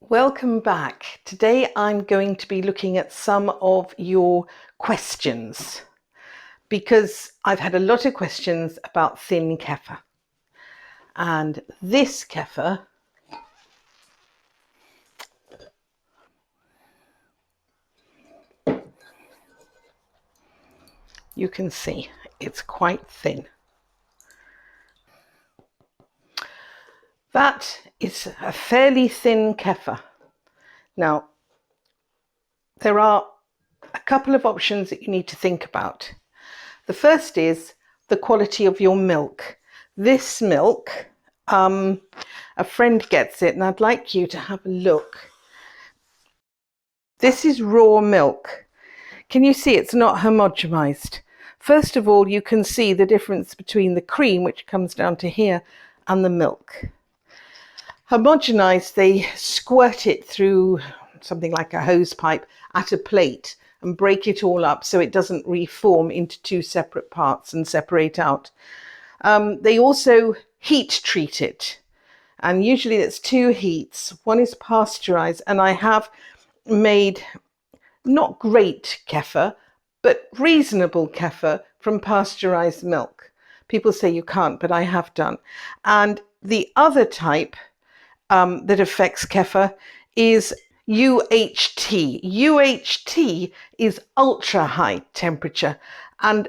Welcome back. Today I'm going to be looking at some of your questions because I've had a lot of questions about thin kefir. And this kefir you can see it's quite thin. That is a fairly thin kefir. Now, there are a couple of options that you need to think about. The first is the quality of your milk. This milk, a friend gets it, and I'd like you to have a look. This is raw milk. Can you see it's not homogenized? First of all, you can see the difference between the cream, which comes down to here, and the milk. Homogenized, they squirt it through something like a hose pipe at a plate and break it all up so it doesn't reform into two separate parts and separate out. They also heat treat it, and usually it's two heats. One is pasteurized, and I have made not great kefir, but reasonable kefir from pasteurized milk. People say you can't, but I have done. And the other type that affects kefir is UHT. UHT is ultra high temperature, and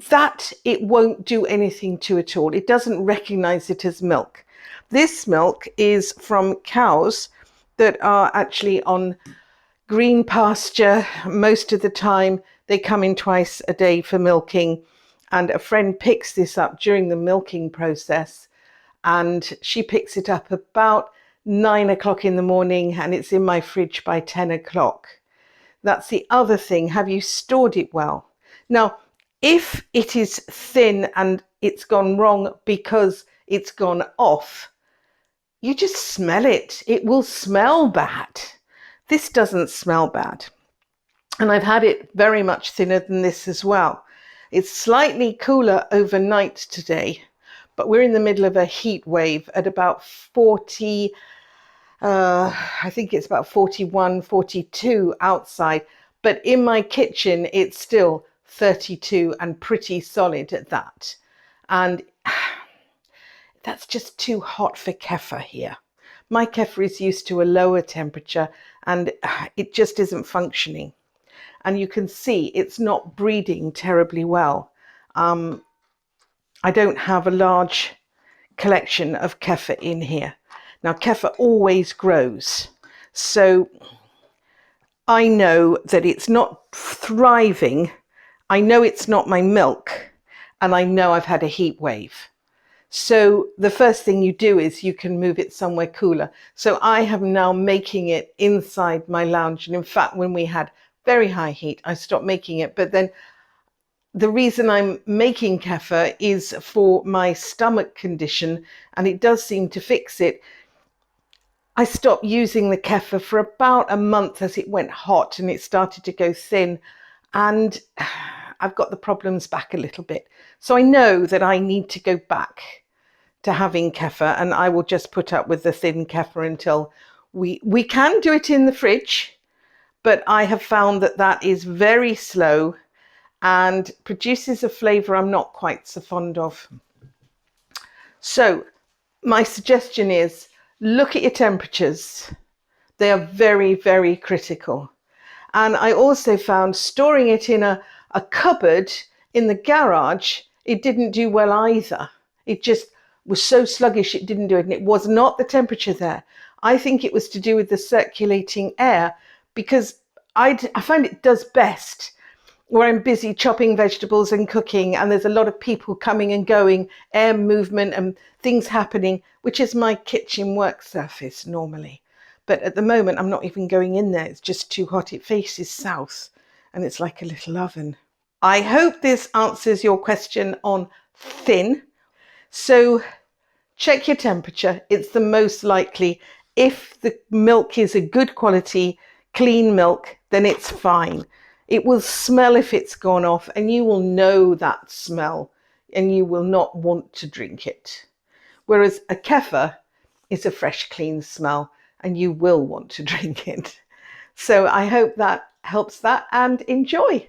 that it won't do anything to at all. It doesn't recognize it as milk. This milk is from cows that are actually on green pasture most of the time. They come in twice a day for milking, and a friend picks this up during the milking process, and she picks it up about 9 o'clock in the morning, and it's in my fridge by 10 o'clock. That's the other thing. Have you stored it well? Now, if it is thin and it's gone wrong because it's gone off, you just smell it. It will smell bad. This doesn't smell bad. And I've had it very much thinner than this as well. It's slightly cooler overnight today, but we're in the middle of a heat wave at about 40, I think it's about 41, 42 outside. But in my kitchen, it's still 32 and pretty solid at that. And that's just too hot for kefir here. My kefir is used to a lower temperature, and it just isn't functioning. And you can see it's not breeding terribly well. I don't have a large collection of kefir in here. Now, kefir always grows, so I know that it's not thriving. I know it's not my milk, and I know I've had a heat wave. So the first thing you do is you can move it somewhere cooler. So I am now making it inside my lounge. And in fact, when we had very high heat, I stopped making it. But then the reason I'm making kefir is for my stomach condition, and it does seem to fix it. I stopped using the kefir for about a month as it went hot and it started to go thin, and I've got the problems back a little bit. So I know that I need to go back to having kefir, and I will just put up with the thin kefir until we can do it in the fridge, but I have found that that is very slow and produces a flavor I'm not quite so fond of. So my suggestion is look at your temperatures. They are very, very critical. And I also found storing it in a cupboard in the garage, it didn't do well either. It just was so sluggish, it didn't do it. And it was not the temperature there. I think it was to do with the circulating air, because I find it does best where I'm busy chopping vegetables and cooking, and there's a lot of people coming and going, air movement and things happening, which is my kitchen work surface normally. But at the moment, I'm not even going in there. It's just too hot. It faces south, and it's like a little oven. I hope this answers your question on thin. So check your temperature. It's the most likely. If the milk is a good quality, clean milk, then it's fine. It will smell if it's gone off, and you will know that smell, and you will not want to drink it. Whereas a kefir is a fresh, clean smell, and you will want to drink it. So I hope that helps that, and enjoy.